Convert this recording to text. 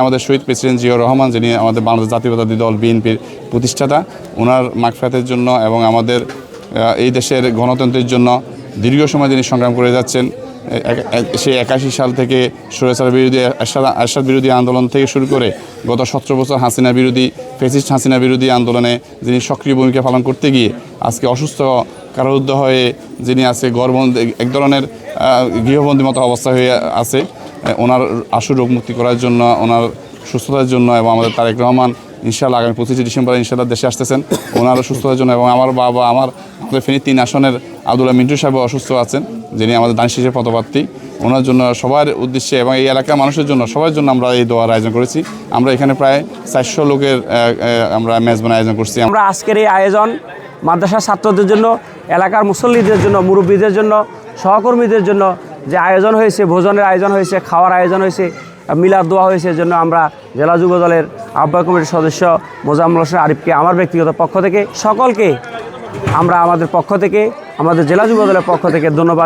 আমাদের শহীদ প্রেসিডেন্ট জিয়াউর রহমান, যিনি আমাদের বাংলাদেশ জাতীয়তাবাদী দল বিএনপির প্রতিষ্ঠাতা, ওনার মাগফিরাতের জন্য এবং আমাদের এই দেশের গণতন্ত্রের জন্য দীর্ঘ সময় যিনি সংগ্রাম করে যাচ্ছেন, সেই 81 সাল থেকে স্বৈরাচার বিরোধী এরশাদ বিরোধী আন্দোলন থেকে শুরু করে গত 17 বছর হাসিনা বিরোধী ফ্যাসিস্ট হাসিনা বিরোধী আন্দোলনে যিনি সক্রিয় ভূমিকা পালন করতে গিয়ে আজকে অসুস্থ কারারুদ্ধ হয়ে যিনি আজকে গর্ভবন্দী এক ধরনের গৃহবন্দী মতো অবস্থা হয়ে আছে, ওনার আশু রোগ মুক্তি করার জন্য, ওনার সুস্থতার জন্য এবং আমাদের তারেক রহমান ইনশাআল্লাহ আগামী 25 ডিসেম্বর ইনশাআল্লাহ দেশে আসতেছেন, ওনারও সুস্থতার জন্য এবং আমার বাবা আমাদের ফেনী 3 আসনের আব্দুল্লাহ মিন্টু সাহেব অসুস্থ আছেন, যিনি আমাদের দান শীষের পদপ্রার্থী, ওনার জন্য সবার উদ্দেশ্যে এবং এই এলাকার মানুষের জন্য সবার জন্য আমরা এই দোয়ার আয়োজন করেছি। আমরা এখানে প্রায় 400 লোকের আমরা মেজবান আয়োজন করছি। আমরা আজকের এই আয়োজন মাদ্রাসার ছাত্রদের জন্য, এলাকার মুসল্লিদের জন্য, মুরব্বীদের জন্য, সহকর্মীদের জন্য যে আয়োজন হয়েছে, ভোজনের আয়োজন হয়েছে, খাওয়ার আয়োজন হয়েছে, মিলাদ দোয়া হয়েছে, এর জন্য আমরা জেলা যুব দলের আহ্বায়ক কমিটির সদস্য মোজাম্মেল হোসেন আরিফকে আমার ব্যক্তিগত পক্ষ থেকে সকলকে আমরা আমাদের পক্ষ থেকে, আমাদের জেলা যুব দলের পক্ষ থেকে ধন্যবাদ।